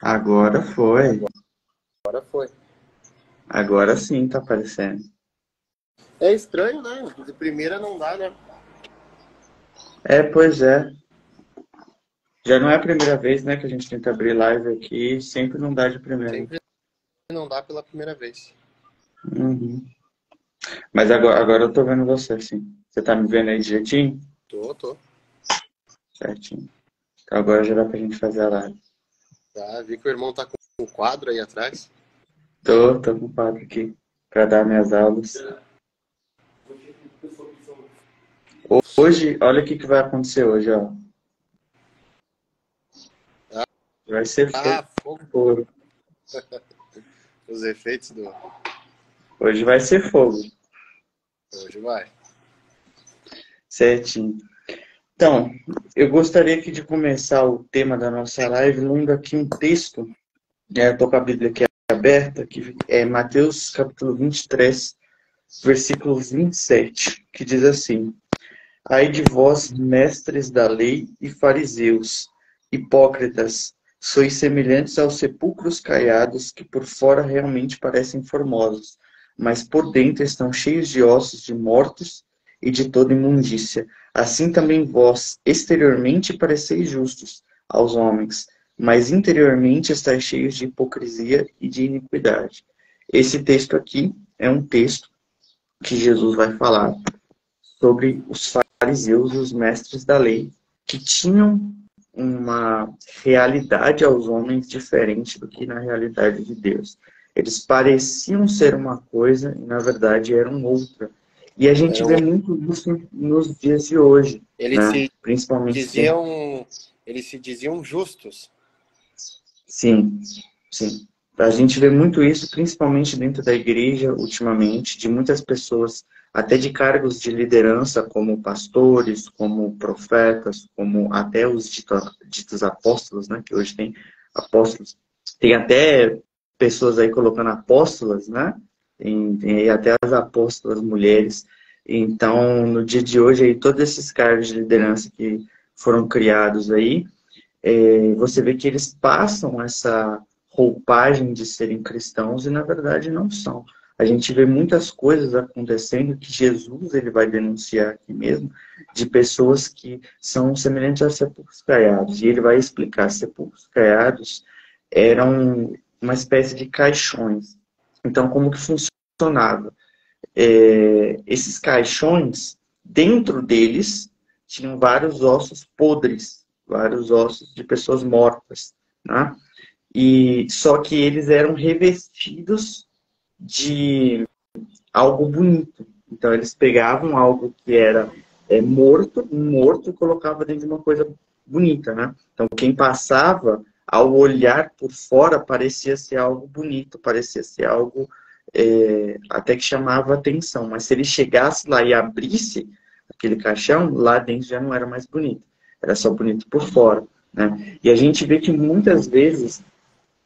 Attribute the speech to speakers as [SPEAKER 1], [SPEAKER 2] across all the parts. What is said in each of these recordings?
[SPEAKER 1] Agora foi.
[SPEAKER 2] Agora foi.
[SPEAKER 1] Agora sim tá aparecendo.
[SPEAKER 2] É estranho, né? De primeira não dá, né?
[SPEAKER 1] É, pois é. Já não é a primeira vez, né, que a gente tenta abrir live aqui, sempre não dá de primeira.
[SPEAKER 2] Sempre não dá pela primeira vez.
[SPEAKER 1] Uhum. Mas agora eu tô vendo você, sim. Você tá me vendo aí direitinho?
[SPEAKER 2] Tô.
[SPEAKER 1] Certinho. Então agora já dá pra gente fazer a live.
[SPEAKER 2] Tá, vi que o irmão tá com um quadro aí atrás.
[SPEAKER 1] Tô ocupado aqui pra dar minhas aulas. Hoje, olha o que que vai acontecer hoje, ó. Vai ser fogo.
[SPEAKER 2] Ah, fogo.
[SPEAKER 1] Fogo.
[SPEAKER 2] Os efeitos do.
[SPEAKER 1] Hoje vai ser fogo.
[SPEAKER 2] Hoje vai.
[SPEAKER 1] Certinho. Então, eu gostaria aqui de começar o tema da nossa live lendo aqui um texto. Estou com a Bíblia aqui aberta, que é Mateus capítulo 23, versículo 27, que diz assim: Ai de vós, mestres da lei e fariseus, hipócritas, sois semelhantes aos sepulcros caiados, que por fora realmente parecem formosos, mas por dentro estão cheios de ossos de mortos e de toda imundícia. Assim também vós, exteriormente pareceis justos aos homens, mas interiormente estáis cheios de hipocrisia e de iniquidade. Esse texto aqui é um texto que Jesus vai falar sobre os fariseus e os mestres da lei, que tinham uma realidade aos homens diferente do que na realidade de Deus. Eles pareciam ser uma coisa e, na verdade, eram outra. E a gente vê
[SPEAKER 2] Eram,
[SPEAKER 1] muito isso nos dias de hoje,
[SPEAKER 2] eles
[SPEAKER 1] né?
[SPEAKER 2] se
[SPEAKER 1] Principalmente dentro.
[SPEAKER 2] diziam. Eles se diziam justos.
[SPEAKER 1] Sim, sim. A gente vê muito isso, principalmente dentro da igreja, ultimamente, de muitas pessoas, até de cargos de liderança, como pastores, como profetas, como até os ditos apóstolos, né? Que hoje tem apóstolos. Tem até pessoas aí colocando apóstolas, né? Tem aí até as apóstolas mulheres. Então, no dia de hoje, aí, todos esses cargos de liderança que foram criados aí, você vê que eles passam essa roupagem de serem cristãos e na verdade não são. A gente vê muitas coisas acontecendo que Jesus ele vai denunciar aqui mesmo, de pessoas que são semelhantes a sepulcros caiados. E ele vai explicar, sepulcros caiados eram uma espécie de caixões. Então, como que funcionava? Esses caixões, dentro deles, tinham vários ossos podres, vários ossos de pessoas mortas, né? E só que eles eram revestidos de algo bonito. Então eles pegavam algo que era morto, um morto, e colocava dentro de uma coisa bonita, né? Então quem passava, ao olhar por fora, parecia ser algo bonito, parecia ser algo até que chamava atenção. Mas se ele chegasse lá e abrisse aquele caixão, lá dentro já não era mais bonito. Era só bonito por fora, né? E a gente vê que muitas vezes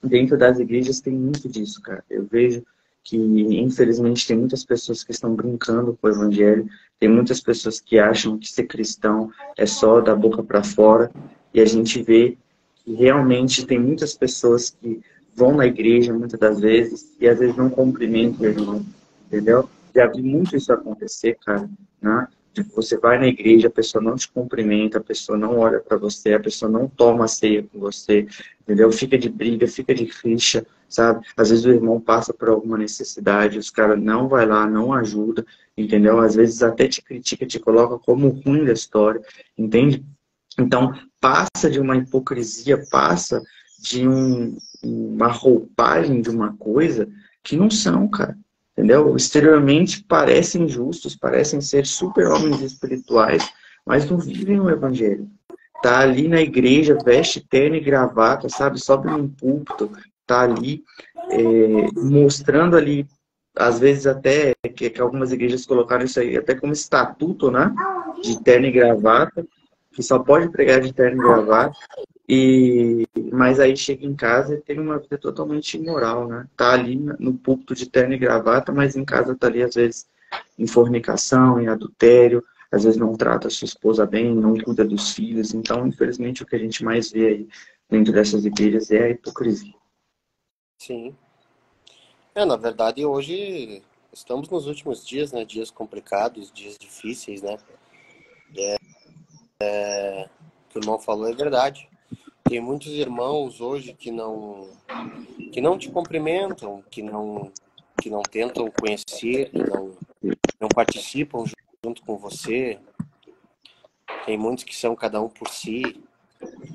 [SPEAKER 1] dentro das igrejas tem muito disso, cara. Eu vejo que, infelizmente, tem muitas pessoas que estão brincando com o evangelho, tem muitas pessoas que acham que ser cristão é só da boca para fora, e a gente vê que realmente tem muitas pessoas que vão na igreja muitas das vezes e às vezes não cumprimentam o irmão, entendeu? Já vi muito isso acontecer, cara, né? Tipo, você vai na igreja, a pessoa não te cumprimenta, a pessoa não olha para você, a pessoa não toma a ceia com você, entendeu? Fica de briga, fica de ficha, sabe? Às vezes o irmão passa por alguma necessidade, os caras não vai lá, não ajuda, entendeu? Às vezes até te critica, te coloca como o ruim da história, entende? Então, passa de uma hipocrisia, passa de uma roupagem de uma coisa que não são, cara. Entendeu? Exteriormente parecem justos, parecem ser super-homens espirituais, mas não vivem o evangelho. Tá ali na igreja, veste terno e gravata, sabe? Sobe num púlpito, tá ali mostrando ali, às vezes até que algumas igrejas colocaram isso aí até como estatuto, né? De terno e gravata, que só pode pregar de terno e gravata, mas aí chega em casa e tem uma vida totalmente imoral, né? Tá ali no púlpito de terno e gravata, mas em casa tá ali às vezes em fornicação, em adultério, às vezes não trata a sua esposa bem, não cuida dos filhos. Então, infelizmente, o que a gente mais vê aí dentro dessas igrejas é a hipocrisia.
[SPEAKER 2] Sim. Na verdade, hoje estamos nos últimos dias, né? Dias complicados, dias difíceis, né? O que o irmão falou é verdade. Tem muitos irmãos hoje que não te cumprimentam, que não tentam conhecer, que não participam junto com você. Tem muitos que são cada um por si.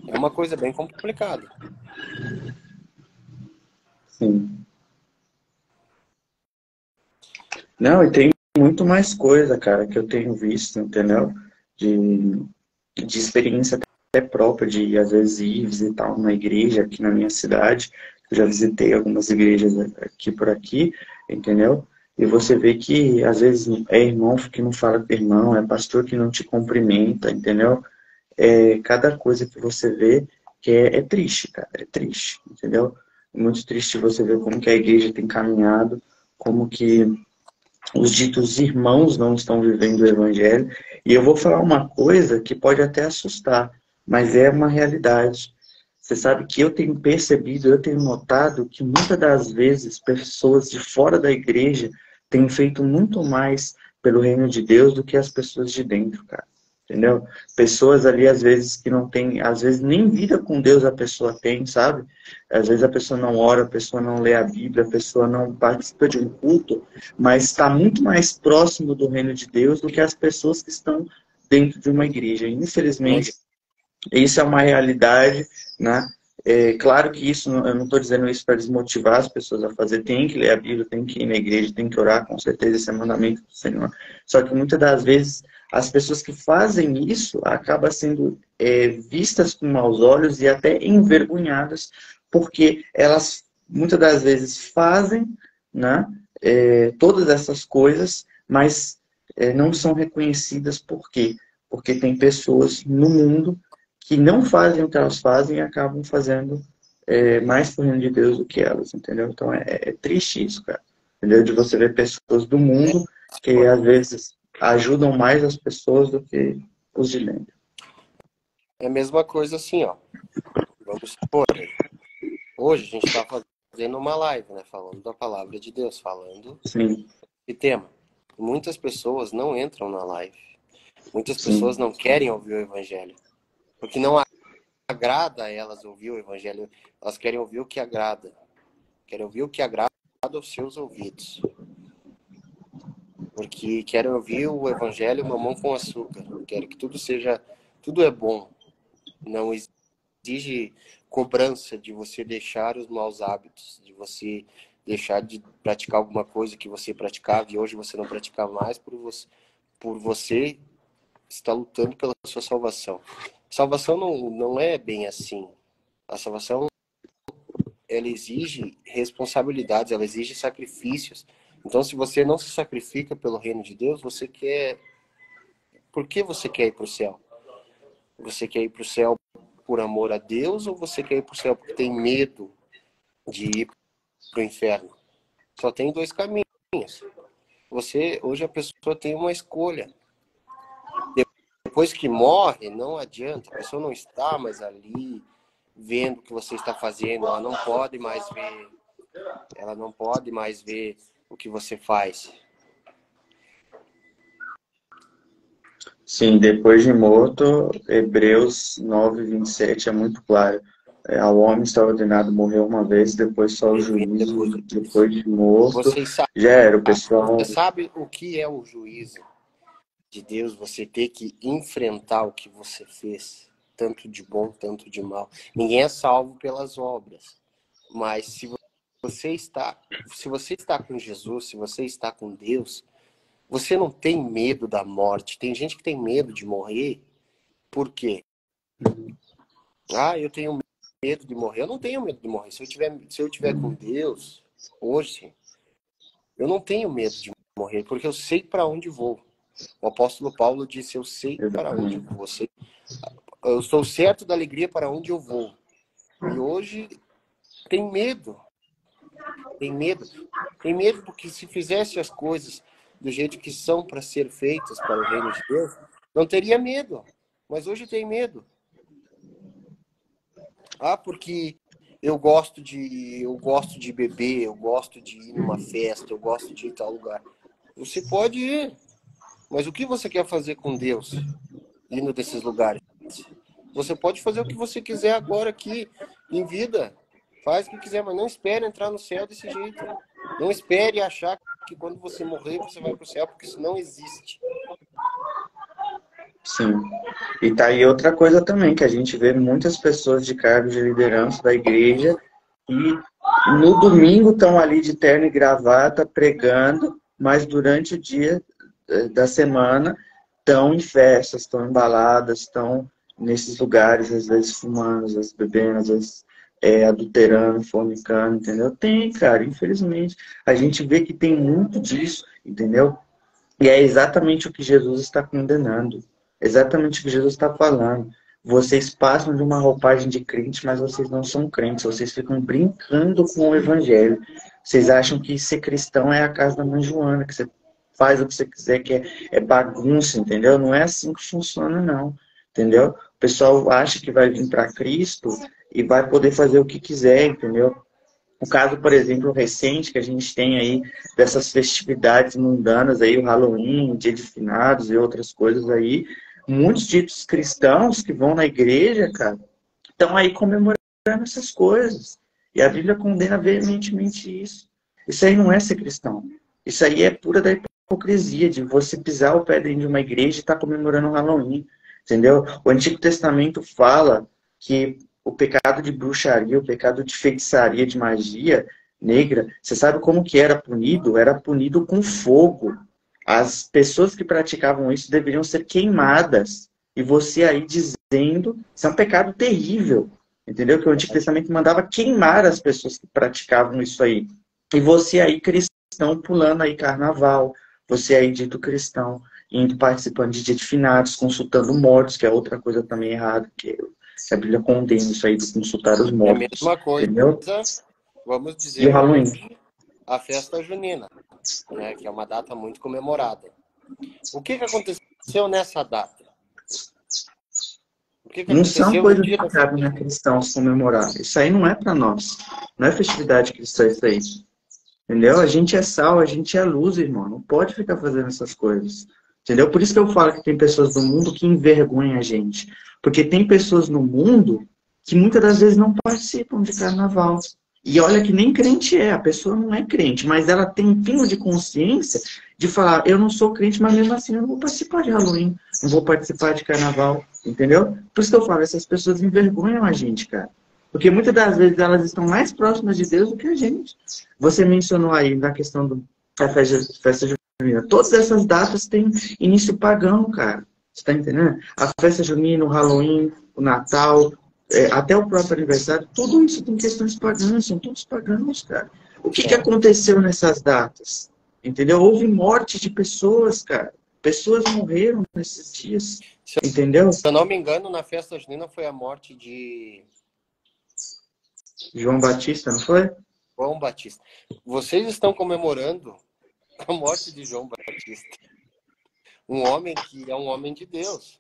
[SPEAKER 2] É uma coisa bem complicada.
[SPEAKER 1] Sim. Não, e tem muito mais coisa, cara, que eu tenho visto, entendeu? De experiência até própria, de às vezes ir visitar uma igreja aqui na minha cidade. Eu já visitei algumas igrejas aqui por aqui, entendeu? E você vê que às vezes é irmão que não fala com irmão, é pastor que não te cumprimenta, entendeu? É cada coisa que você vê que é triste, cara, é triste, entendeu? É muito triste você ver como que a igreja tem caminhado, como que os ditos irmãos não estão vivendo o evangelho. E eu vou falar uma coisa que pode até assustar, mas é uma realidade. Você sabe que eu tenho percebido, eu tenho notado que muitas das vezes pessoas de fora da igreja têm feito muito mais pelo reino de Deus do que as pessoas de dentro, cara. Entendeu? Pessoas ali, às vezes, que não tem, às vezes nem vida com Deus a pessoa tem, sabe? Às vezes a pessoa não ora, a pessoa não lê a Bíblia, a pessoa não participa de um culto, mas está muito mais próximo do reino de Deus do que as pessoas que estão dentro de uma igreja. Infelizmente, isso é uma realidade, né? É claro que isso, eu não estou dizendo isso para desmotivar as pessoas a fazer, tem que ler a Bíblia, tem que ir na igreja, tem que orar, com certeza, esse é mandamento do Senhor. Só que muitas das vezes, as pessoas que fazem isso acabam sendo vistas com maus olhos e até envergonhadas, porque elas, muitas das vezes, fazem, né, todas essas coisas, mas não são reconhecidas. Por quê? Porque tem pessoas no mundo que não fazem o que elas fazem e acabam fazendo mais por reino de Deus do que elas, entendeu? Então é triste isso, cara. Entendeu? De você ver pessoas do mundo que às vezes ajudam mais as pessoas do que os de dentro.
[SPEAKER 2] É a mesma coisa assim, ó. Vamos supor, hoje a gente está fazendo uma live, né? Falando da palavra de Deus, falando
[SPEAKER 1] Sim,
[SPEAKER 2] de tema. Muitas pessoas não entram na live. Muitas pessoas
[SPEAKER 1] sim,
[SPEAKER 2] não querem ouvir o evangelho. Porque não agrada a elas ouvir o evangelho. Elas querem ouvir o que agrada. Querem ouvir o que agrada aos seus ouvidos. Porque querem ouvir o evangelho mamão com açúcar. Querem que tudo é bom. Não exige cobrança de você deixar os maus hábitos, de você deixar de praticar alguma coisa que você praticava e hoje você não pratica mais por você estar lutando pela sua salvação. Salvação não é bem assim. A salvação, ela exige responsabilidades, ela exige sacrifícios. Então, se você não se sacrifica pelo reino de Deus, você quer... Por que você quer ir para o céu? Você quer ir para o céu por amor a Deus ou você quer ir para o céu porque tem medo de ir para o inferno? Só tem dois caminhos. Hoje a pessoa tem uma escolha. Depois que morre, não adianta. A pessoa não está mais ali vendo o que você está fazendo. Ela não pode mais ver. Ela não pode mais ver o que você faz.
[SPEAKER 1] sim, depois de morto, Hebreus 9:27 é muito claro. Ao homem está ordenado morrer uma vez, depois só o
[SPEAKER 2] Viver
[SPEAKER 1] juízo,
[SPEAKER 2] depois do juízo.
[SPEAKER 1] depois de morto,
[SPEAKER 2] Você
[SPEAKER 1] já era, o pessoal.
[SPEAKER 2] sabe o que é o juízo de Deus? Você ter que enfrentar o que você fez, tanto de bom, tanto de mal. Ninguém é salvo pelas obras. Mas se você está com Jesus, se você está com Deus, você não tem medo da morte. Tem gente que tem medo de morrer. Por quê? Eu tenho medo de morrer. Eu não tenho medo de morrer. Se eu tiver com Deus, hoje, eu não tenho medo de morrer, porque eu sei para onde vou. O apóstolo Paulo disse, eu sei para onde vou. Eu estou certo da alegria para onde eu vou. E hoje tem medo. Tem medo. Tem medo porque se fizesse as coisas do jeito que são para ser feitas para o reino de Deus, não teria medo. Mas hoje tem medo. Ah, porque eu gosto de beber, eu gosto de ir numa festa, eu gosto de ir em tal lugar. Você pode ir, mas o que você quer fazer com Deus indo desses lugares? Você pode fazer o que você quiser agora aqui em vida. Faz o que quiser, mas não espere entrar no céu desse jeito. Não espere achar que quando você morrer você vai para o céu, porque isso não existe.
[SPEAKER 1] Sim. E tá aí outra coisa também, que a gente vê muitas pessoas de cargos de liderança da igreja e no domingo estão ali de terno e gravata pregando, mas durante o dia da semana estão em festas, estão em baladas, estão nesses lugares, às vezes fumando, às vezes bebendo, às vezes adulterando, fornicando, entendeu? Tem, cara, infelizmente. A gente vê que tem muito disso, entendeu? E é exatamente o que Jesus está condenando. Exatamente o que Jesus está falando. Vocês passam de uma roupagem de crente, mas vocês não são crentes. Vocês ficam brincando com o evangelho. Vocês acham que ser cristão é a casa da mãe Joana, que você faz o que você quiser, que é bagunça, entendeu? Não é assim que funciona, não. Entendeu? O pessoal acha que vai vir para Cristo e vai poder fazer o que quiser, entendeu? O caso, por exemplo, recente que a gente tem aí dessas festividades mundanas aí, o Halloween, o Dia de Finados e outras coisas aí, muitos ditos cristãos que vão na igreja, cara, estão aí comemorando essas coisas. E a Bíblia condena veementemente isso. Isso aí não é ser cristão. Isso aí é pura da hipocrisia, de você pisar o pé dentro de uma igreja e estar comemorando o Halloween. Entendeu? O Antigo Testamento fala que o pecado de bruxaria, o pecado de feitiçaria, de magia negra, você sabe como que era punido? Era punido com fogo. As pessoas que praticavam isso deveriam ser queimadas. E você aí dizendo, isso é um pecado terrível, entendeu? Que o Antigo Testamento mandava queimar as pessoas que praticavam isso aí. E você aí cristão pulando aí carnaval, você aí dito cristão, indo participando de dia de finados, consultando mortos, que é outra coisa também errada, que a Bíblia condena isso aí de consultar os
[SPEAKER 2] É a
[SPEAKER 1] mortos,
[SPEAKER 2] mesma coisa,
[SPEAKER 1] entendeu?
[SPEAKER 2] vamos
[SPEAKER 1] E o
[SPEAKER 2] dizer
[SPEAKER 1] Halloween?
[SPEAKER 2] hoje, a festa junina, né, que é uma data muito comemorada. O que aconteceu nessa data? O que
[SPEAKER 1] Não são
[SPEAKER 2] aconteceu no
[SPEAKER 1] coisas
[SPEAKER 2] dia
[SPEAKER 1] que
[SPEAKER 2] da festa
[SPEAKER 1] cabem a
[SPEAKER 2] junina?
[SPEAKER 1] cristãos comemorar. Isso aí não é para nós. Não é festividade cristã isso aí. Entendeu? A gente é sal, a gente é luz, irmão. Não pode ficar fazendo essas coisas. Entendeu? Por isso que eu falo que tem pessoas no mundo que envergonham a gente. Porque tem pessoas no mundo que muitas das vezes não participam de carnaval. E olha que nem crente é, a pessoa não é crente, mas ela tem um pingo de consciência de falar, eu não sou crente, mas mesmo assim eu não vou participar de Halloween, não vou participar de carnaval, entendeu? Por isso que eu falo, essas pessoas envergonham a gente, cara. Porque muitas das vezes elas estão mais próximas de Deus do que a gente. Você mencionou aí na questão da festa junina. Todas essas datas têm início pagão, cara. Você tá entendendo? A festa junina, o Halloween, o Natal, até o próprio aniversário, tudo isso tem questões pagãs, são todos pagãos, cara. O que aconteceu nessas datas? Entendeu? Houve morte de pessoas, cara. Pessoas morreram nesses dias, entendeu?
[SPEAKER 2] Se eu não me engano, na festa junina foi a morte de
[SPEAKER 1] João Batista, não foi?
[SPEAKER 2] João Batista. Vocês estão comemorando a morte de João Batista. Um homem que é um homem de Deus.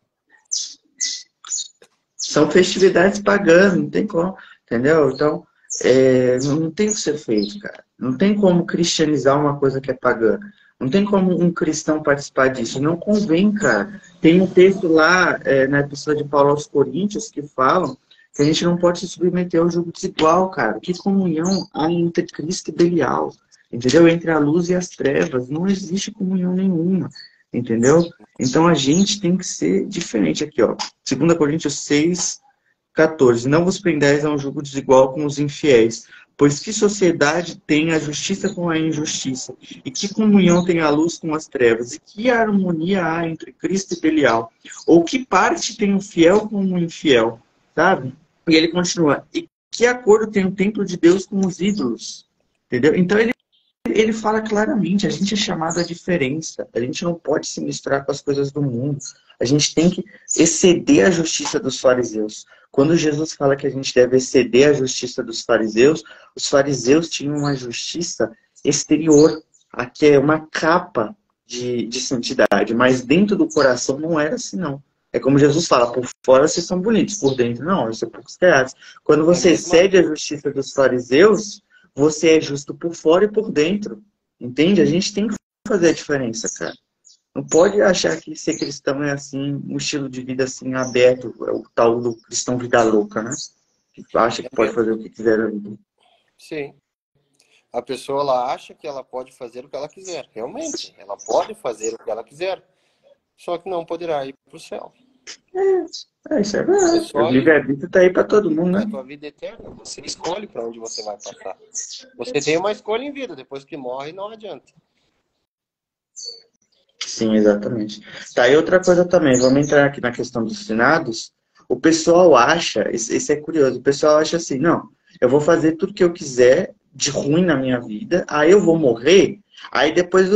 [SPEAKER 1] São festividades pagãs, não tem como, entendeu? Então, não tem o que ser feito, cara. Não tem como cristianizar uma coisa que é pagã. Não tem como um cristão participar disso. Não convém, cara. Tem um texto lá na Epístola de Paulo aos Coríntios que falam que a gente não pode se submeter ao jugo desigual, cara. Que comunhão há entre Cristo e Belial? Entendeu? Entre a luz e as trevas. Não existe comunhão nenhuma. Entendeu? Então a gente tem que ser diferente aqui, ó. 2 Coríntios 6, 14. Não vos prendais a um jugo desigual com os infiéis, pois que sociedade tem a justiça com a injustiça? E que comunhão tem a luz com as trevas? E que harmonia há entre Cristo e Belial? Ou que parte tem o fiel com o infiel? Sabe? E ele continua. E que acordo tem o templo de Deus com os ídolos? Entendeu? Então ele fala claramente, a gente é chamado à diferença. A gente não pode se misturar com as coisas do mundo. A gente tem que exceder a justiça dos fariseus. Quando Jesus fala que a gente deve exceder a justiça dos fariseus, os fariseus tinham uma justiça exterior, aqui é uma capa de santidade, mas dentro do coração não era assim, não. É como Jesus fala, por fora vocês são bonitos, por dentro não, vocês são poucos criados. Quando você excede a justiça dos fariseus, você é justo por fora e por dentro. Entende? A gente tem que fazer a diferença, cara. Não pode achar que ser cristão é assim, um estilo de vida assim aberto, é o tal do cristão vida louca, né? Que acha que pode fazer o que quiser na vida.
[SPEAKER 2] Sim. A pessoa, ela acha que ela pode fazer o que ela quiser. Realmente, ela pode fazer o que ela quiser, só que não poderá ir para o céu.
[SPEAKER 1] Isso é
[SPEAKER 2] É
[SPEAKER 1] verdade. O
[SPEAKER 2] só ir.
[SPEAKER 1] livre-arbítrio tá aí para todo mundo,
[SPEAKER 2] É
[SPEAKER 1] né?
[SPEAKER 2] a tua vida eterna. Você escolhe para onde você vai passar. Você tem uma escolha em vida. Depois que morre, não adianta.
[SPEAKER 1] Sim, exatamente. Tá, aí outra coisa também, vamos entrar aqui na questão dos finados. O pessoal acha, isso é curioso, o pessoal acha assim, não, eu vou fazer tudo que eu quiser de ruim na minha vida, aí eu vou morrer, aí depois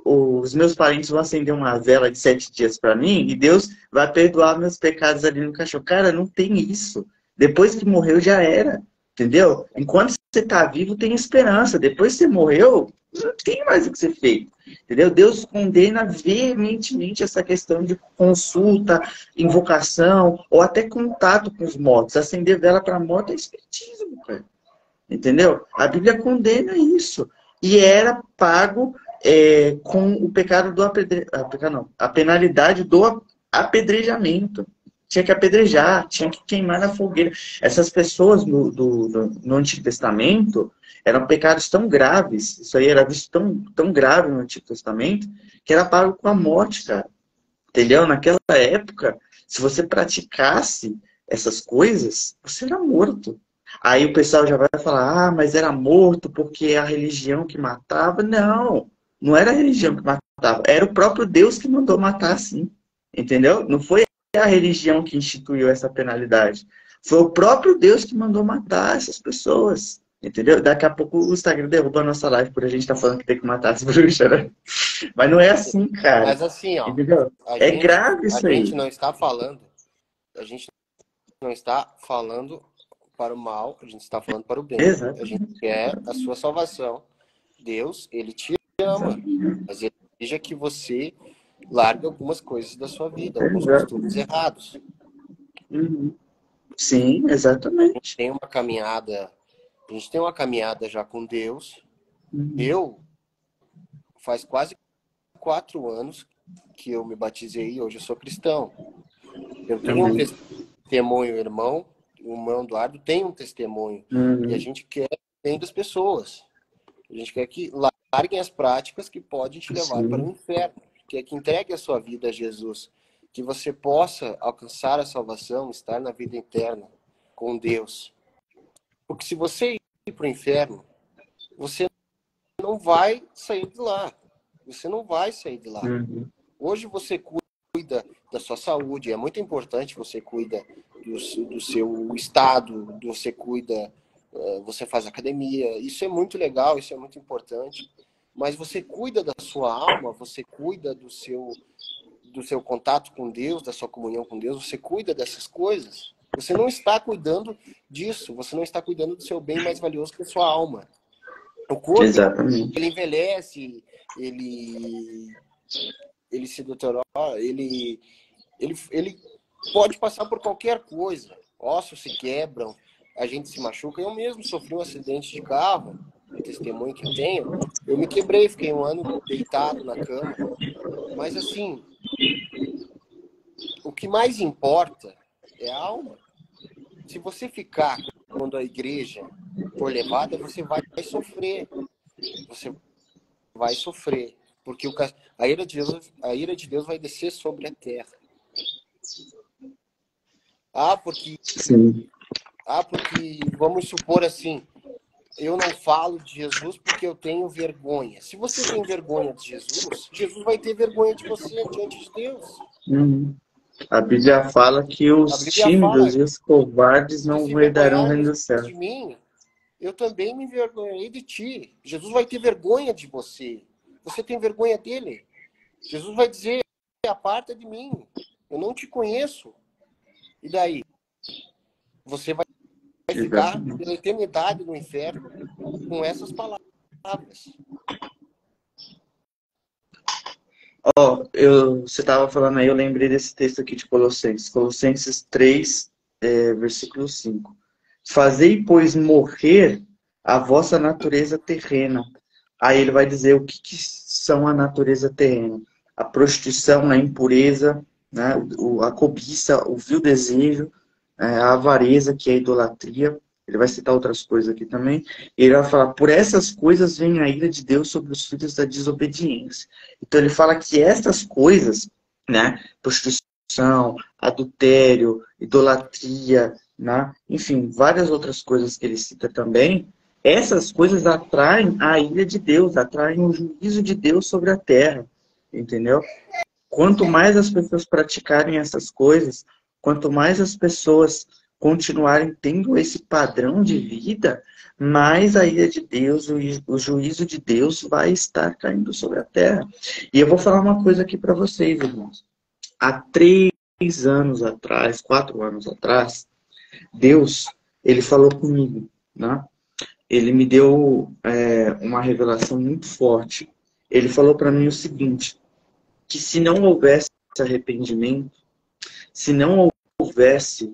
[SPEAKER 1] os meus parentes vão acender uma vela de 7 dias para mim e Deus vai perdoar meus pecados ali no caixão. Cara, não tem isso. Depois que morreu já era, entendeu? Enquanto você tá vivo tem esperança, depois que você morreu, não tem mais o que ser feito. Entendeu? Deus condena veementemente essa questão de consulta, invocação, ou até contato com os mortos. Acender vela para morto é espiritismo, cara. Entendeu? A Bíblia condena isso. E era pago com o pecado do a penalidade do apedrejamento. Tinha que apedrejar, tinha que queimar na fogueira. Essas pessoas no Antigo Testamento eram pecados tão graves, isso aí era visto tão grave no Antigo Testamento, que era pago com a morte, cara. Entendeu? Naquela época, se você praticasse essas coisas, você era morto. Aí o pessoal já vai falar, ah, mas era morto porque é a religião que matava. Não, não era a religião que matava, era o próprio Deus que mandou matar assim. Entendeu? Não foi a religião que instituiu essa penalidade. Foi o próprio Deus que mandou matar essas pessoas. Entendeu? Daqui a pouco o Instagram derruba a nossa live por a gente estar falando que tem que matar as bruxas, né? Mas não é assim, cara.
[SPEAKER 2] Mas assim, ó,
[SPEAKER 1] Entendeu? É grave
[SPEAKER 2] a
[SPEAKER 1] isso
[SPEAKER 2] gente
[SPEAKER 1] aí.
[SPEAKER 2] não está falando, a gente não está falando para o mal, a gente está falando para o bem. A gente
[SPEAKER 1] Exatamente.
[SPEAKER 2] quer a sua salvação. Deus, ele te ama, mas ele deseja que você largue algumas coisas da sua vida, alguns costumes
[SPEAKER 1] Exatamente.
[SPEAKER 2] errados.
[SPEAKER 1] Uhum. Sim,
[SPEAKER 2] A gente
[SPEAKER 1] exatamente.
[SPEAKER 2] tem uma caminhada já com Deus.
[SPEAKER 1] Uhum.
[SPEAKER 2] Eu faz quase 4 anos que eu me batizei e hoje eu sou cristão. Eu tenho um
[SPEAKER 1] Amém.
[SPEAKER 2] testemunho, irmão, o irmão Eduardo tem um testemunho. E a
[SPEAKER 1] Uhum.
[SPEAKER 2] gente quer bem das pessoas. A gente quer que larguem as práticas que podem te levar para o
[SPEAKER 1] Sim.
[SPEAKER 2] inferno. Quer que entregue a sua vida a Jesus. Que você possa alcançar a salvação, estar na vida eterna com Deus. Porque se você ir para o inferno, você não vai sair de lá. Você não vai sair de lá.
[SPEAKER 1] Uhum.
[SPEAKER 2] Hoje você cuida da sua saúde, é muito importante você cuida do seu estado, você cuida, você faz academia, isso é muito legal, isso é muito importante, mas você cuida da sua alma, você cuida do seu contato com Deus, da sua comunhão com Deus, você cuida dessas coisas. Você não está cuidando disso, você não está cuidando do seu bem mais valioso que a sua alma. O corpo,
[SPEAKER 1] Exatamente.
[SPEAKER 2] ele envelhece, ele se deteriora, ele pode passar por qualquer coisa. Ossos se quebram, a gente se machuca. Eu mesmo sofri um acidente de carro, um testemunho que eu tenho. Eu me quebrei, fiquei um ano deitado na cama. Mas assim, o que mais importa é a alma. Se você ficar quando a igreja for levada, você vai sofrer. Você vai sofrer. Porque a ira de Deus vai descer sobre a terra. Ah, porque,
[SPEAKER 1] Sim.
[SPEAKER 2] vamos supor assim, eu não falo de Jesus porque eu tenho vergonha. Se você tem vergonha de Jesus, Jesus vai ter vergonha de você diante de Deus.
[SPEAKER 1] Uhum. A Bíblia fala que
[SPEAKER 2] A
[SPEAKER 1] os
[SPEAKER 2] Bíblia fala
[SPEAKER 1] tímidos e os covardes
[SPEAKER 2] que
[SPEAKER 1] não
[SPEAKER 2] se
[SPEAKER 1] herdarão o
[SPEAKER 2] vergonharem
[SPEAKER 1] reino do céu.
[SPEAKER 2] de mim, eu também me envergonharei de ti. Jesus vai ter vergonha de você. Você tem vergonha dele. Jesus vai dizer, aparta de mim, eu não te conheço. E daí? Você vai ficar
[SPEAKER 1] Exatamente.
[SPEAKER 2] pela eternidade no inferno com essas palavras.
[SPEAKER 1] Ó, você estava falando aí, eu lembrei desse texto aqui de Colossenses. Colossenses 3, versículo 5. Fazei, pois, morrer a vossa natureza terrena. Aí ele vai dizer o que são a natureza terrena. A prostituição, a impureza, né, a cobiça, o vil desejo, a avareza, que é a idolatria. Ele vai citar outras coisas aqui também. E ele vai falar, por essas coisas vem a ira de Deus sobre os filhos da desobediência. Então ele fala que essas coisas, né, prostituição, adultério, idolatria, né, enfim, várias outras coisas que ele cita também, essas coisas atraem a ira de Deus, atraem o juízo de Deus sobre a terra, entendeu? Quanto mais as pessoas praticarem essas coisas, quanto mais as pessoas continuarem tendo esse padrão de vida, mais a ira de Deus, o juízo de Deus vai estar caindo sobre a terra. E eu vou falar uma coisa aqui para vocês, irmãos. Há 3 anos atrás, 4 anos atrás, Deus, ele falou comigo, né? Ele me deu uma revelação muito forte. Ele falou para mim o seguinte, que se não houvesse arrependimento, se não houvesse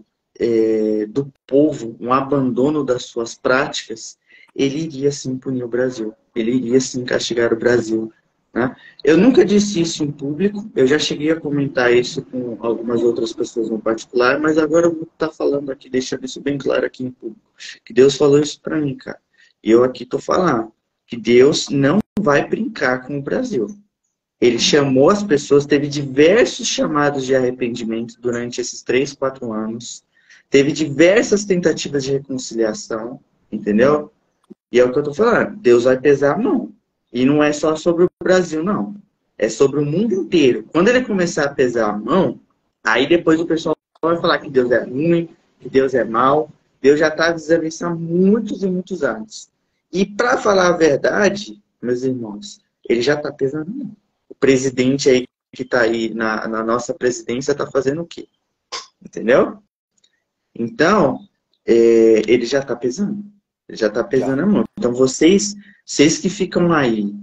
[SPEAKER 1] do povo um abandono das suas práticas, ele iria sim punir o Brasil. Ele iria sim castigar o Brasil. Né? Eu nunca disse isso em público, eu já cheguei a comentar isso com algumas outras pessoas no particular, mas agora eu vou estar falando aqui, deixando isso bem claro aqui em público. Que Deus falou isso para mim, cara. E eu aqui estou falando que Deus não vai brincar com o Brasil. Ele chamou as pessoas, teve diversos chamados de arrependimento durante esses 3, 4 anos. Teve diversas tentativas de reconciliação, entendeu? E é o que eu estou falando. Deus vai pesar a mão. E não é só sobre o Brasil, não. É sobre o mundo inteiro. Quando ele começar a pesar a mão, aí depois o pessoal vai falar que Deus é ruim, que Deus é mau. Deus já está avisando isso há muitos e muitos anos. E para falar a verdade, meus irmãos, ele já está pesando a mão. O presidente aí que está aí na nossa presidência está fazendo o quê? Entendeu? Então, ele já está pesando. Ele já está pesando a mão. Então, vocês que ficam aí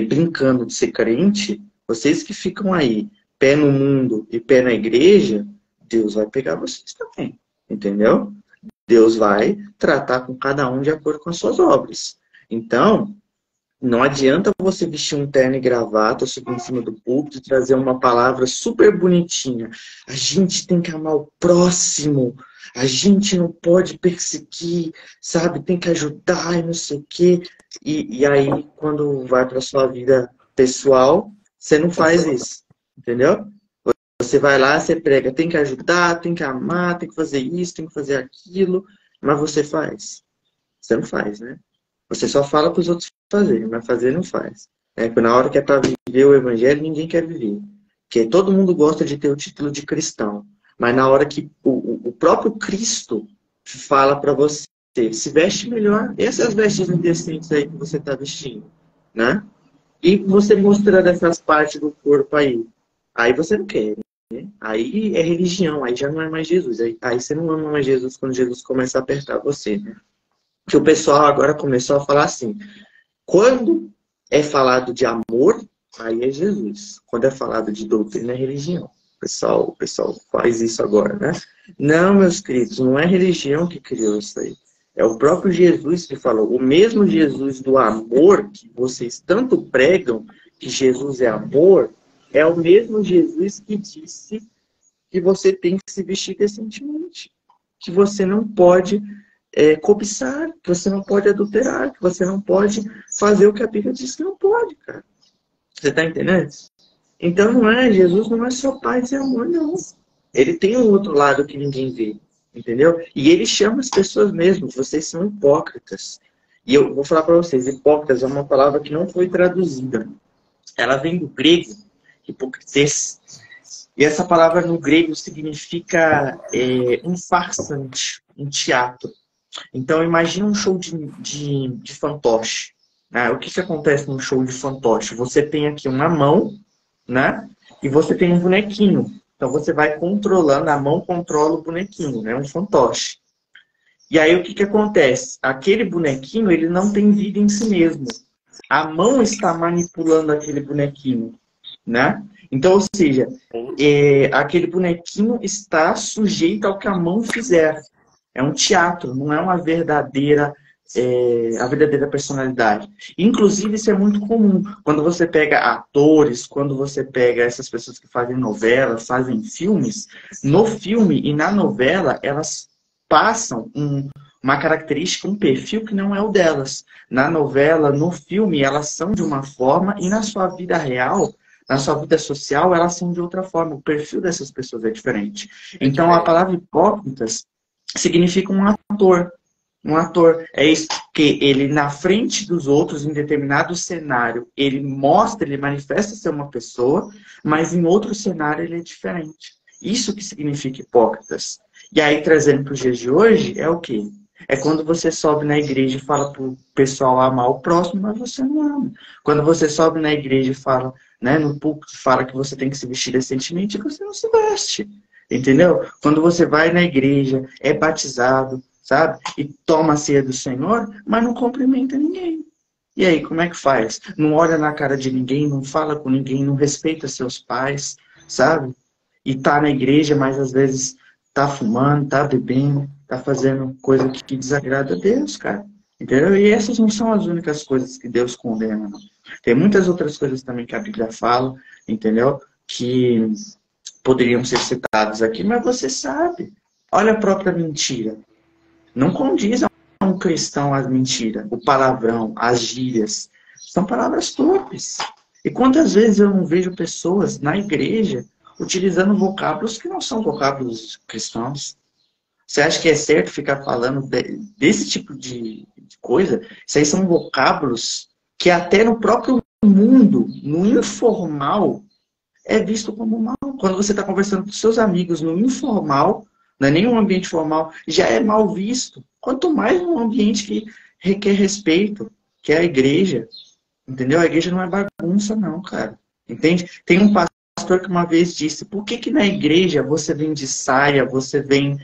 [SPEAKER 1] brincando de ser crente, vocês que ficam aí pé no mundo e pé na igreja, Deus vai pegar vocês também. Entendeu? Deus vai tratar com cada um de acordo com as suas obras. Então, não adianta você vestir um terno e gravata, subir em cima do púlpito e trazer uma palavra super bonitinha. A gente tem que amar o próximo. A gente não pode perseguir, sabe? Tem que ajudar e não sei o quê. E aí, quando vai para sua vida pessoal, você não faz isso. Entendeu? Você vai lá, você prega, tem que ajudar, tem que amar, tem que fazer isso, tem que fazer aquilo. Mas você faz. Você não faz, né? Você só fala para os outros fazerem, mas fazer não faz. Na hora que é para viver o evangelho, ninguém quer viver. Porque todo mundo gosta de ter o título de cristão. Mas na hora que o próprio Cristo fala para você, se veste melhor, essas vestes indecentes aí que você está vestindo, né? E você mostrando essas partes do corpo aí você não quer, né? Aí é religião, aí já não é mais Jesus. Aí você não ama mais Jesus quando Jesus começa a apertar você, né? Que o pessoal agora começou a falar assim, quando é falado de amor, aí é Jesus. Quando é falado de doutrina, é religião. O pessoal faz isso agora, né? Não, meus queridos, não é religião que criou isso aí. É o próprio Jesus que falou. O mesmo Jesus do amor que vocês tanto pregam, que Jesus é amor, é o mesmo Jesus que disse que você tem que se vestir decentemente. Que você não pode cobiçar, que você não pode adulterar, que você não pode fazer o que a Bíblia diz que não pode, cara. Você tá entendendo? Então Jesus não é só paz e amor, não. Ele tem um outro lado que ninguém vê, entendeu? E ele chama as pessoas mesmo, vocês são hipócritas. E eu vou falar para vocês, hipócritas é uma palavra que não foi traduzida. Ela vem do grego, hipocrites. E essa palavra no grego significa um farsante, um teatro. Então, imagina um show de fantoche. Né? O que acontece num show de fantoche? Você tem aqui uma mão, né? E você tem um bonequinho. Então, você vai controlando, a mão controla o bonequinho, né? Um fantoche. E aí, o que acontece? Aquele bonequinho, ele não tem vida em si mesmo. A mão está manipulando aquele bonequinho. né? Então, ou seja, aquele bonequinho está sujeito ao que a mão fizer. É um teatro, não é uma verdadeira, a verdadeira personalidade. Inclusive, isso é muito comum. Quando você pega atores, quando você pega essas pessoas que fazem novelas, fazem filmes, no filme e na novela, elas passam uma característica, um perfil que não é o delas. Na novela, no filme, elas são de uma forma e na sua vida real, na sua vida social, elas são de outra forma. O perfil dessas pessoas é diferente. Então, a palavra hipócritas significa um ator. Um ator é isso que ele, na frente dos outros, em determinado cenário, ele mostra, ele manifesta ser uma pessoa, mas em outro cenário ele é diferente. Isso que significa hipócritas. E aí, trazendo para os dias de hoje, é o quê? É quando você sobe na igreja e fala para o pessoal amar o próximo, mas você não ama. Quando você sobe na igreja e fala, né, no púlpito, fala que você tem que se vestir decentemente, você não se veste. Entendeu? Quando você vai na igreja, é batizado, sabe? E toma a ceia do Senhor, mas não cumprimenta ninguém. E aí, como é que faz? Não olha na cara de ninguém, não fala com ninguém, não respeita seus pais, sabe? E tá na igreja, mas às vezes tá fumando, tá bebendo, tá fazendo coisa que desagrada a Deus, cara. Entendeu? E essas não são as únicas coisas que Deus condena, não. Tem muitas outras coisas também que a Bíblia fala, entendeu? Que poderiam ser citados aqui, mas você sabe. Olha a própria mentira. Não condiz a um cristão as mentiras, o palavrão, as gírias. São palavras torpes. E quantas vezes eu não vejo pessoas na igreja utilizando vocábulos que não são vocábulos cristãos? Você acha que é certo ficar falando desse tipo de coisa? Isso aí são vocábulos que até no próprio mundo, no informal, é visto como mal. Quando você está conversando com seus amigos no informal, não é nem um ambiente formal, já é mal visto. Quanto mais num ambiente que requer respeito, que é a igreja. Entendeu? A igreja não é bagunça, não, cara. Entende? Tem um pastor que uma vez disse, por que na igreja você vem de saia, você vem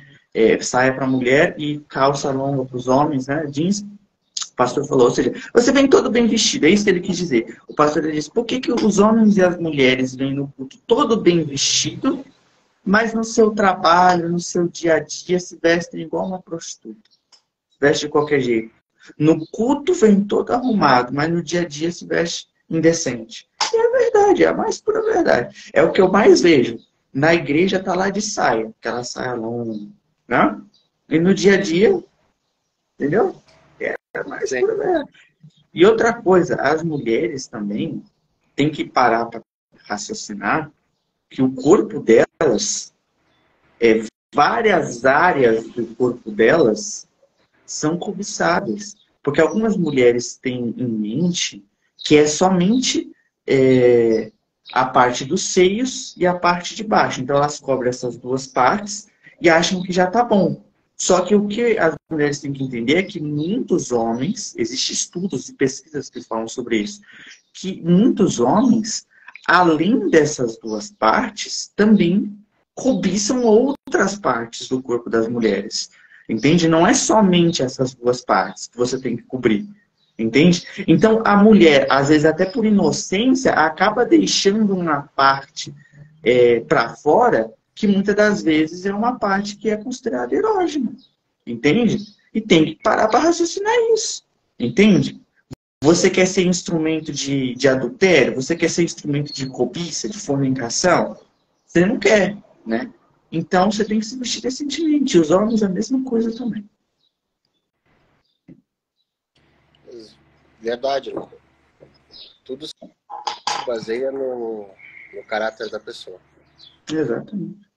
[SPEAKER 1] saia para mulher e calça longa para os homens, né? Jeans. O pastor falou, ou seja, você vem todo bem vestido, é isso que ele quis dizer. O pastor ele disse, por que os homens e as mulheres vêm no culto todo bem vestido, mas no seu trabalho, no seu dia a dia, se vestem igual uma prostituta? Veste de qualquer jeito. No culto vem todo arrumado, mas no dia a dia se veste indecente. E é verdade, é a mais pura verdade. É o que eu mais vejo. Na igreja tá lá de saia, aquela saia longa, né? E no dia a dia, entendeu? É a mais pura verdade. E outra coisa, as mulheres também têm que parar para raciocinar que o corpo delas, várias áreas do corpo delas são cobiçáveis. Porque algumas mulheres têm em mente que é somente a parte dos seios e a parte de baixo. Então elas cobrem essas duas partes e acham que já está bom. Só que o que as mulheres têm que entender é que muitos homens, existem estudos e pesquisas que falam sobre isso, que muitos homens, além dessas duas partes, também cobiçam outras partes do corpo das mulheres. Entende? Não é somente essas duas partes que você tem que cobrir. Entende? Então, a mulher, às vezes até por inocência, acaba deixando uma parte para fora que muitas das vezes é uma parte que é considerada erógena. Entende? E tem que parar para raciocinar isso. Entende? Você quer ser instrumento de adultério? Você quer ser instrumento de cobiça, de fornicação? Você não quer, né? Então, você tem que se vestir decentemente. E os homens, a mesma coisa também.
[SPEAKER 2] Verdade, né? Tudo se baseia no caráter da pessoa.
[SPEAKER 1] Exatamente.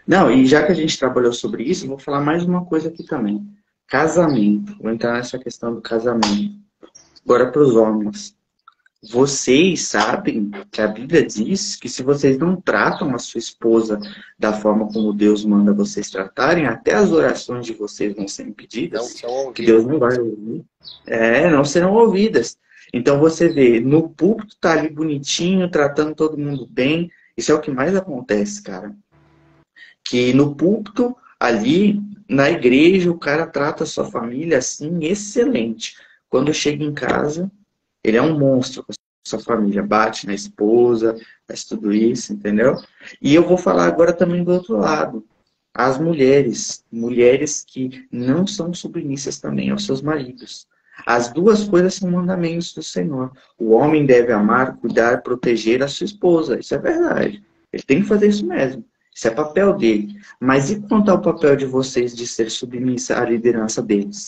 [SPEAKER 1] Não, e já que a gente trabalhou sobre isso, eu vou falar mais uma coisa aqui também. Casamento. Vou entrar nessa questão do casamento. Agora para os homens. Vocês sabem que a Bíblia diz que se vocês não tratam a sua esposa da forma como Deus manda vocês tratarem, até as orações de vocês vão ser impedidas, que Deus não vai ouvir. Não serão ouvidas. Então você vê, no púlpito tá ali bonitinho, tratando todo mundo bem. Isso é o que mais acontece, cara. Que no púlpito, ali, na igreja, o cara trata a sua família assim, excelente. Quando chega em casa, ele é um monstro com a sua família, bate na esposa, faz tudo isso, entendeu? E eu vou falar agora também do outro lado. As mulheres, mulheres que não são submissas também aos seus maridos. As duas coisas são mandamentos do Senhor. O homem deve amar, cuidar, proteger a sua esposa. Isso é verdade. Ele tem que fazer isso mesmo. Isso é papel dele. Mas e quanto ao papel de vocês de ser submissa à liderança deles?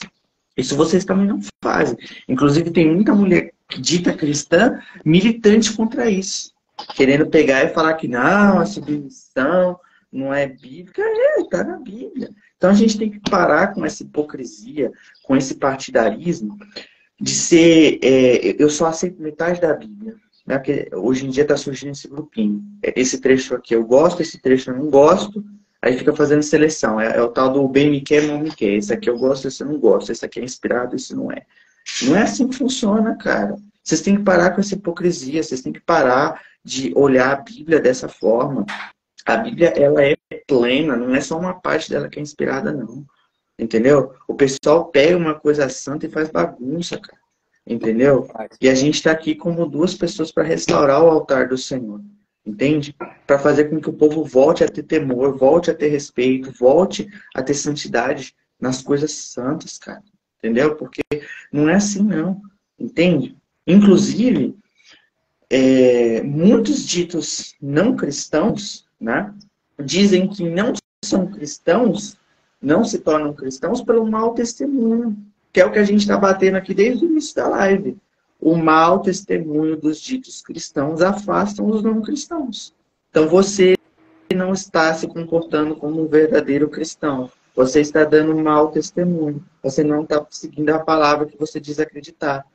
[SPEAKER 1] Isso vocês também não fazem. Inclusive, tem muita mulher dita cristã militante contra isso. Querendo pegar e falar que não, a submissão não é bíblica. Está na Bíblia. Então a gente tem que parar com essa hipocrisia, com esse partidarismo, de ser, eu só aceito metade da Bíblia. Né? Porque hoje em dia está surgindo esse grupinho. Esse trecho aqui eu gosto, esse trecho eu não gosto. Aí fica fazendo seleção. É o tal do bem me quer, mal me quer. Esse aqui eu gosto, esse eu não gosto. Esse aqui é inspirado, esse não é. Não é assim que funciona, cara. Vocês têm que parar com essa hipocrisia. Vocês têm que parar de olhar a Bíblia dessa forma. A Bíblia, ela é plena. Não é só uma parte dela que é inspirada, não. Entendeu? O pessoal pega uma coisa santa e faz bagunça, cara. Entendeu? E a gente está aqui como duas pessoas para restaurar o altar do Senhor. Entende? Para fazer com que o povo volte a ter temor, volte a ter respeito, volte a ter santidade nas coisas santas, cara. Entendeu? Porque não é assim, não. Entende? Inclusive, muitos ditos não cristãos, né, dizem que não são cristãos, não se tornam cristãos pelo mau testemunho, que é o que a gente está batendo aqui desde o início da live. O mau testemunho dos ditos cristãos afastam os não cristãos. Então você não está se comportando como um verdadeiro cristão. Você está dando um mau testemunho. Você não está seguindo a palavra que você diz acreditar.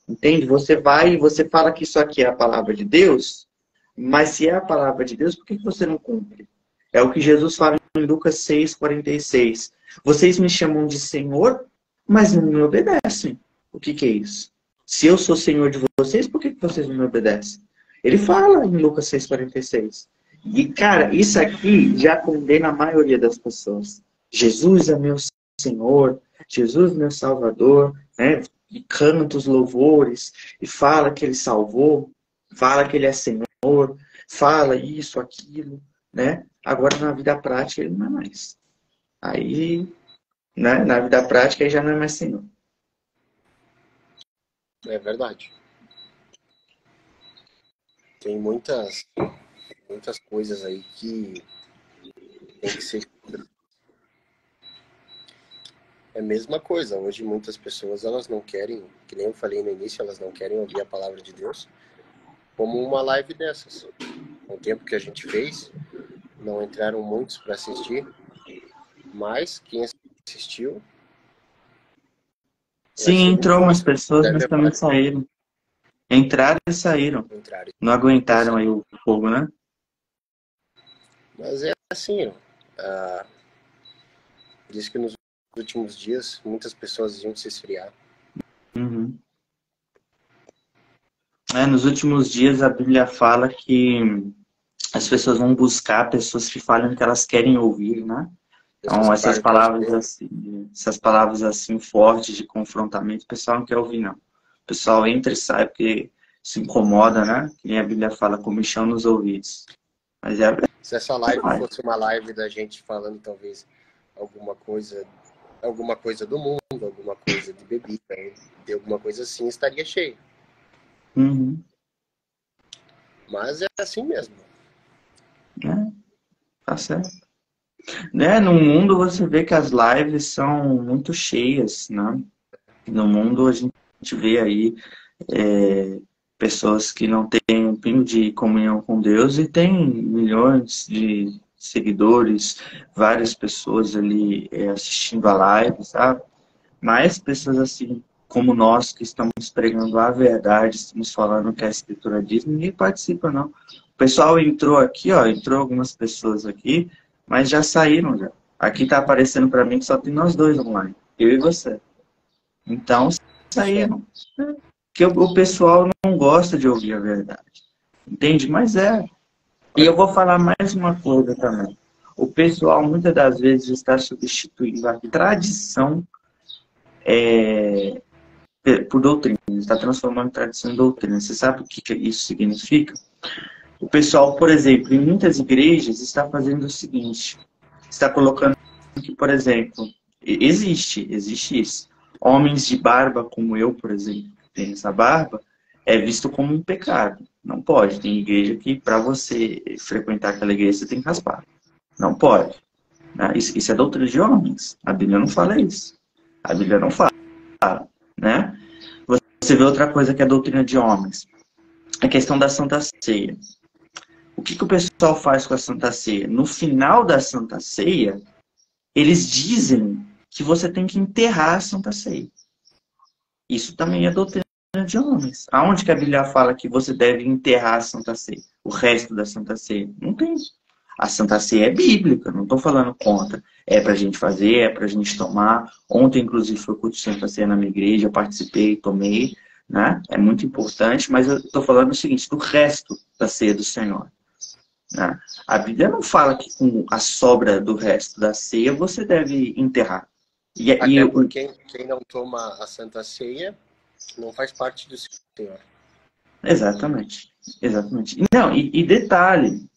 [SPEAKER 1] Entende? Você vai e você fala que isso aqui é a palavra de Deus, mas se é a palavra de Deus, por que você não cumpre? É o que Jesus fala em Lucas 6,46. Vocês me chamam de Senhor, mas não me obedecem. O que é isso? Se eu sou Senhor de vocês, por que vocês não me obedecem? Ele fala em Lucas 6,46. E, cara, isso aqui já condena a maioria das pessoas. Jesus é meu Senhor, Jesus é meu Salvador, né? E canta os louvores, e fala que Ele salvou, fala que Ele é Senhor, fala isso, aquilo, né? Agora, na vida prática, Ele não é mais. Aí, né? Na vida prática, Ele já não é mais Senhor.
[SPEAKER 2] É verdade. Tem muitas coisas aí que tem que ser. É a mesma coisa. Hoje muitas pessoas, elas não querem, que nem eu falei no início, elas não querem ouvir a palavra de Deus, como uma live dessas. Com o tempo que a gente fez, não entraram muitos para assistir, mas quem assistiu...
[SPEAKER 1] Sim, entrou umas pessoas, mas também saíram. Entraram e saíram. Não aguentaram aí o fogo, né?
[SPEAKER 2] Mas é assim, diz que nos últimos dias muitas pessoas iam se esfriar.
[SPEAKER 1] Uhum. Nos últimos dias a Bíblia fala que as pessoas vão buscar pessoas que falam que elas querem ouvir, né? Então essas palavras assim fortes de confrontamento, o pessoal não quer ouvir, não. O pessoal entra e sai porque se incomoda, né? Que nem a Bíblia fala, comichão nos ouvidos. Mas
[SPEAKER 2] se essa live fosse uma live da gente falando talvez alguma coisa do mundo, alguma coisa de bebida, de alguma coisa assim, estaria cheio.
[SPEAKER 1] Uhum.
[SPEAKER 2] Mas é assim mesmo.
[SPEAKER 1] Tá certo. Né? No mundo você vê que as lives são muito cheias, né? No mundo a gente vê aí pessoas que não têm um pingo de comunhão com Deus e tem milhões de seguidores, várias pessoas ali assistindo a live, sabe? Mais pessoas assim como nós que estamos pregando a verdade, estamos falando o que a Escritura diz, ninguém participa, não. O pessoal entrou aqui, entrou algumas pessoas aqui, mas já saíram já. Aqui tá aparecendo para mim que só tem nós dois online, eu e você. Então, saíram. Porque o pessoal não gosta de ouvir a verdade. Entende? Mas E eu vou falar mais uma coisa também. O pessoal, muitas das vezes, está substituindo a tradição por doutrina, está transformando tradição em doutrina. Você sabe o que isso significa? O pessoal, por exemplo, em muitas igrejas está fazendo o seguinte, está colocando que, por exemplo, existe isso. Homens de barba, como eu, por exemplo, que tem essa barba, é visto como um pecado. Não pode. Tem igreja que, para você frequentar aquela igreja, você tem que raspar. Não pode. Né? Isso é doutrina de homens. A Bíblia não fala isso. A Bíblia não fala. Né? Você vê outra coisa que é doutrina de homens. A questão da Santa Ceia. O que o pessoal faz com a Santa Ceia? No final da Santa Ceia, eles dizem que você tem que enterrar a Santa Ceia. Isso também é doutrina de homens. Aonde que a Bíblia fala que você deve enterrar a Santa Ceia? O resto da Santa Ceia? Não tem. A Santa Ceia é bíblica, não estou falando contra. É para a gente fazer, é para a gente tomar. Ontem, inclusive, foi o culto de Santa Ceia na minha igreja, eu participei, tomei. Né? É muito importante, mas eu estou falando o seguinte, do resto da ceia do Senhor. Né? A Bíblia não fala que com a sobra do resto da ceia você deve enterrar.
[SPEAKER 2] Até porque quem não toma a Santa Ceia não faz parte do Senhor.
[SPEAKER 1] Exatamente. Exatamente. Não, e detalhe,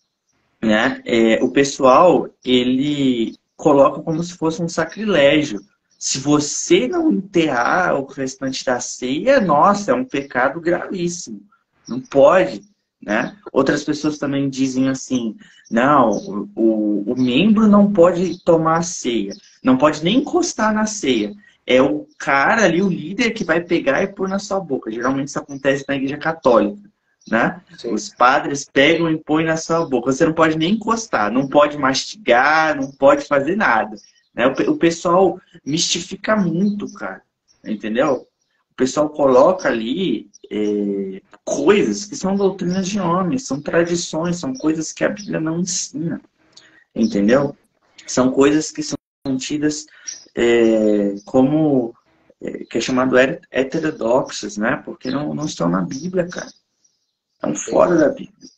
[SPEAKER 1] né? O pessoal, ele coloca como se fosse um sacrilégio. Se você não enterrar o restante da ceia, nossa, é um pecado gravíssimo. Não pode. Né? Outras pessoas também dizem assim, não, o membro não pode tomar a ceia, não pode nem encostar na ceia. É o cara ali, o líder, que vai pegar e pôr na sua boca. Geralmente isso acontece na igreja católica. Né? Os padres pegam e põem na sua boca. Você não pode nem encostar, não pode mastigar, não pode fazer nada. Né? O pessoal mistifica muito, cara. Entendeu? O pessoal coloca ali coisas que são doutrinas de homens, são tradições, são coisas que a Bíblia não ensina. Entendeu? São coisas que são tidas como que é chamado heterodoxas, né? Porque não estão na Bíblia, cara. Estão fora da Bíblia.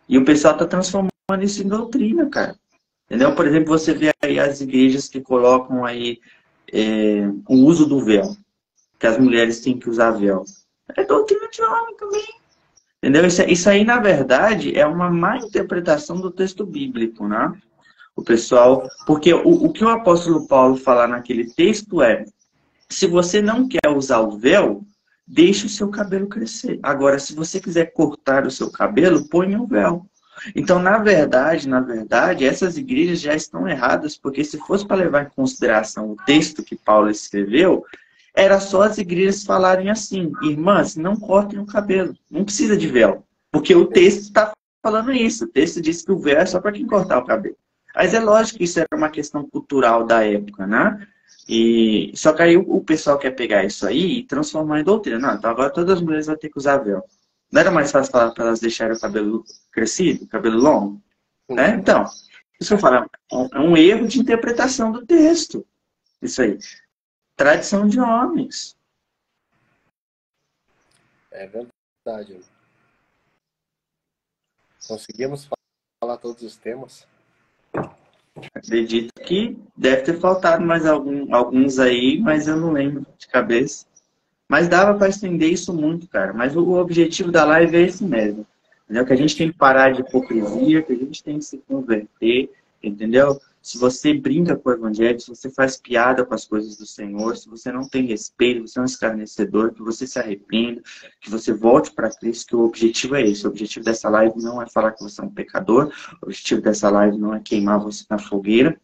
[SPEAKER 1] E o pessoal está transformando isso em doutrina, cara. Entendeu? Por exemplo, você vê aí as igrejas que colocam aí o uso do véu. Que as mulheres têm que usar véu. É doutrina de homem também. Entendeu? Isso aí, na verdade, é uma má interpretação do texto bíblico, né? O pessoal... Porque o que o apóstolo Paulo fala naquele texto é: se você não quer usar o véu, deixe o seu cabelo crescer. Agora, se você quiser cortar o seu cabelo, ponha o véu. Então, na verdade, essas igrejas já estão erradas, porque se fosse para levar em consideração o texto que Paulo escreveu, era só as igrejas falarem assim: irmãs, não cortem o cabelo, não precisa de véu. Porque o texto está falando isso. O texto diz que o véu é só para quem cortar o cabelo. Mas é lógico que isso era uma questão cultural da época, né? Só que aí o pessoal quer pegar isso aí e transformar em doutrina. Não, então agora todas as mulheres vão ter que usar véu. Não era mais fácil falar para elas deixarem o cabelo crescido, o cabelo longo? Né? Então, isso que eu falo, é um erro de interpretação do texto. Isso aí. Tradição de homens.
[SPEAKER 2] É verdade. Conseguimos falar todos os temas?
[SPEAKER 1] Acredito que deve ter faltado mais alguns aí, mas eu não lembro de cabeça. Mas dava para estender isso muito, cara. Mas o objetivo da live é esse mesmo. Entendeu? Que a gente tem que parar de hipocrisia, que a gente tem que se converter, entendeu? Se você brinca com o evangelho, se você faz piada com as coisas do Senhor, se você não tem respeito, você é um escarnecedor, que você se arrependa, que você volte para Cristo, que o objetivo é esse. O objetivo dessa live não é falar que você é um pecador, o objetivo dessa live não é queimar você na fogueira.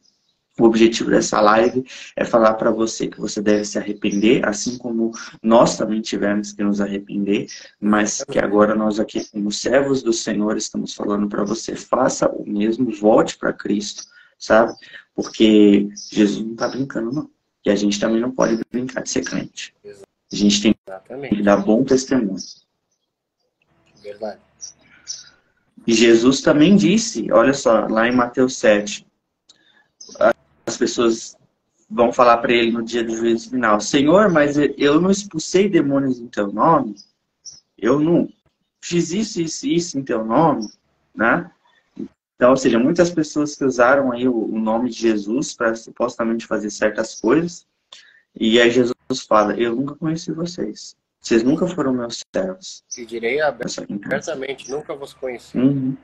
[SPEAKER 1] O objetivo dessa live é falar para você que você deve se arrepender, assim como nós também tivemos que nos arrepender, mas que agora nós aqui, como servos do Senhor, estamos falando para você: faça o mesmo, volte para Cristo, sabe? Porque Jesus não está brincando, não. E a gente também não pode brincar de ser crente. A gente tem que dar bom testemunho.
[SPEAKER 2] Verdade.
[SPEAKER 1] E Jesus também disse, olha só, lá em Mateus 7, as pessoas vão falar para ele no dia do juízo final: Senhor, mas eu não expulsei demônios em teu nome, eu não fiz isso em teu nome, né? Então, ou seja, muitas pessoas que usaram aí o nome de Jesus para supostamente fazer certas coisas, e aí Jesus fala, eu nunca conheci vocês. Vocês nunca foram meus servos.
[SPEAKER 2] E direi abertamente, nunca vos conheci.
[SPEAKER 1] Uhum.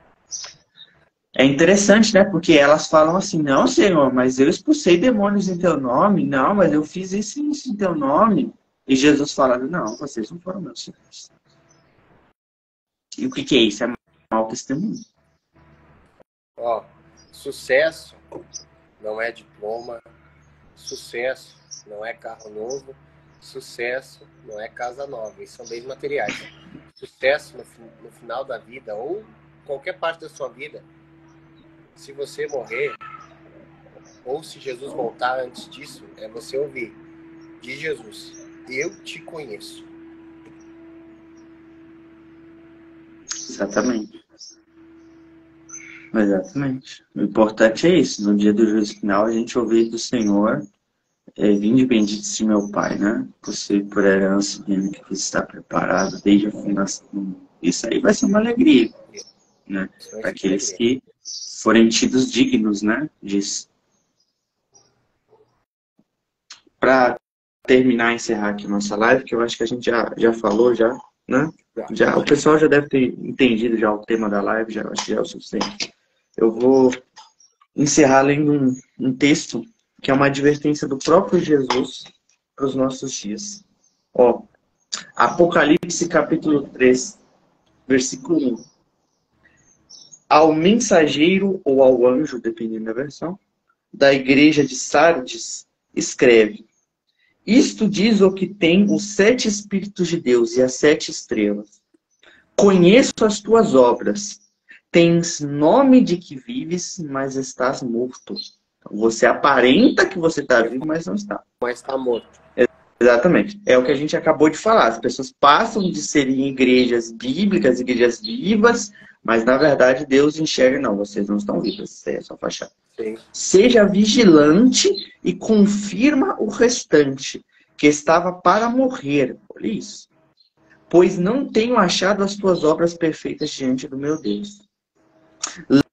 [SPEAKER 1] É interessante, né? Porque elas falam assim, não, Senhor, mas eu expulsei demônios em teu nome. Não, mas eu fiz isso e isso em teu nome. E Jesus fala, não, vocês não foram meus servos. E o que é isso? É mau testemunho.
[SPEAKER 2] Ó, sucesso não é diploma, sucesso não é carro novo, sucesso não é casa nova. Isso são bens materiais. Sucesso no final da vida, ou qualquer parte da sua vida, se você morrer, ou se Jesus voltar antes disso, é você ouvir de Jesus, eu te conheço.
[SPEAKER 1] Exatamente. Exatamente. O importante é isso. No dia do juízo final, a gente ouvir do Senhor, vinde bendito de meu Pai, né? Você, por herança, que está preparado desde a fundação do mundo. Isso aí vai ser uma alegria, né? Para aqueles que forem tidos dignos, né? Disso. Para terminar e encerrar aqui nossa live, que eu acho que a gente já falou, né? O pessoal já deve ter entendido já o tema da live, já acho que já é o suficiente. Eu vou encerrar lendo um texto que é uma advertência do próprio Jesus para os nossos dias. Ó, Apocalipse capítulo 3, versículo 1. Ao mensageiro ou ao anjo, dependendo da versão, da igreja de Sardes, escreve: isto diz o que tem os 7 Espíritos de Deus e as 7 estrelas. Conheço as tuas obras. Tens nome de que vives, mas estás morto. Você aparenta que você está vivo, mas não está.
[SPEAKER 2] Mas está morto.
[SPEAKER 1] Exatamente. É o que a gente acabou de falar. As pessoas passam de serem igrejas bíblicas, igrejas vivas, mas na verdade Deus enxerga, não, vocês não estão vivos, isso é só fachada.
[SPEAKER 2] Sim.
[SPEAKER 1] Seja vigilante e confirma o restante, que estava para morrer. Olha isso. Pois não tenho achado as tuas obras perfeitas diante do meu Deus.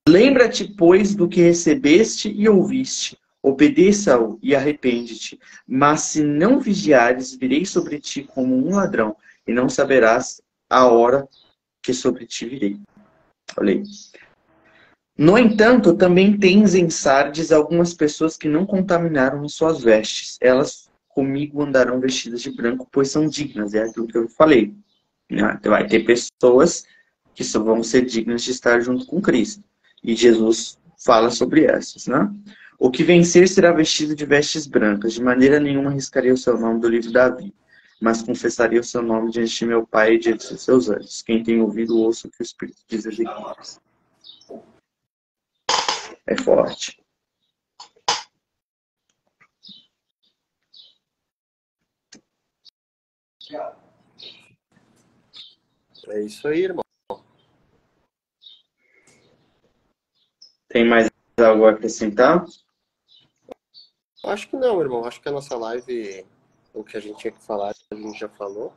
[SPEAKER 1] Lembra-te, pois, do que recebeste e ouviste. Obedeça-o e arrepende-te. Mas se não vigiares, virei sobre ti como um ladrão, e não saberás a hora que sobre ti virei. Olha aí. No entanto, também tens em Sardes algumas pessoas que não contaminaram as suas vestes. Elas comigo andarão vestidas de branco, pois são dignas. É aquilo que eu falei. Vai ter pessoas que só vão ser dignas de estar junto com Cristo. E Jesus fala sobre essas, né? O que vencer será vestido de vestes brancas. De maneira nenhuma arriscaria o seu nome do livro da vida, mas confessaria o seu nome diante de meu Pai e diante de seus anjos. Quem tem ouvido, ouça o que o Espírito diz às igrejas. É forte.
[SPEAKER 2] É isso aí, irmão.
[SPEAKER 1] Tem mais algo a acrescentar?
[SPEAKER 2] Acho que não, irmão. Acho que a nossa live, o que a gente tinha que falar, a gente já falou.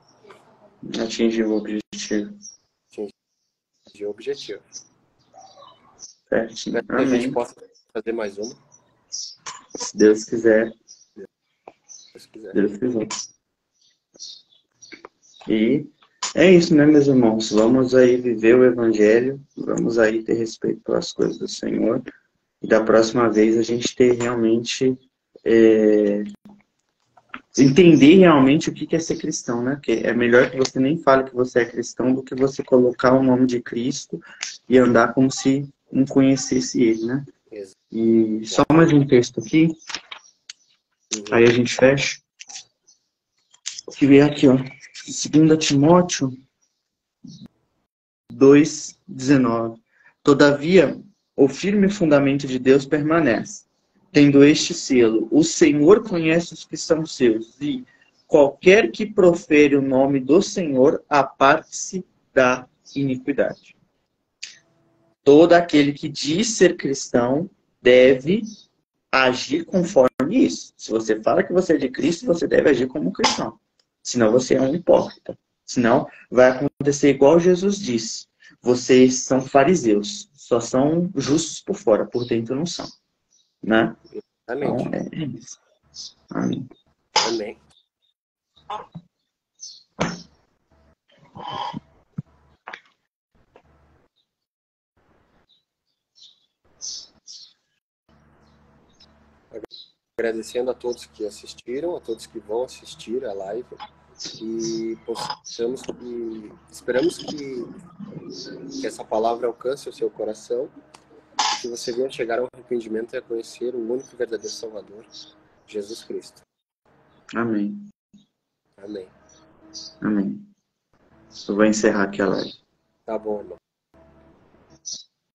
[SPEAKER 1] Atingiu o objetivo.
[SPEAKER 2] Atingiu o objetivo.
[SPEAKER 1] Certinho.
[SPEAKER 2] Espero que a gente possa fazer mais uma.
[SPEAKER 1] Se Deus quiser.
[SPEAKER 2] Se quiser.
[SPEAKER 1] Deus quiser. E é isso, né, meus irmãos? Vamos aí viver o Evangelho. Vamos aí ter respeito pelas coisas do Senhor. E da próxima vez a gente ter realmente... entender realmente o que é ser cristão, né? Porque é melhor que você nem fale que você é cristão do que você colocar o nome de Cristo e andar como se não conhecesse ele, né? E só mais um texto aqui, aí a gente fecha. Que vem aqui, ó. 2 Timóteo 2,19. Todavia, o firme fundamento de Deus permanece, tendo este selo: o Senhor conhece os que são seus, e qualquer que profere o nome do Senhor, aparte-se da iniquidade. Todo aquele que diz ser cristão deve agir conforme isso. Se você fala que você é de Cristo, você deve agir como um cristão. Senão você é um hipócrita. Senão vai acontecer igual Jesus disse. Vocês são fariseus. Só são justos por fora, por dentro não são. Né?
[SPEAKER 2] Amém.
[SPEAKER 1] Então, é isso. Amém.
[SPEAKER 2] Amém. Agradecendo a todos que assistiram, a todos que vão assistir a live, e esperamos que essa palavra alcance o seu coração, e que você venha chegar ao arrependimento e a conhecer o único e verdadeiro Salvador, Jesus Cristo.
[SPEAKER 1] Amém.
[SPEAKER 2] Amém.
[SPEAKER 1] Amém. Eu vou encerrar aqui a live.
[SPEAKER 2] Tá bom, irmão.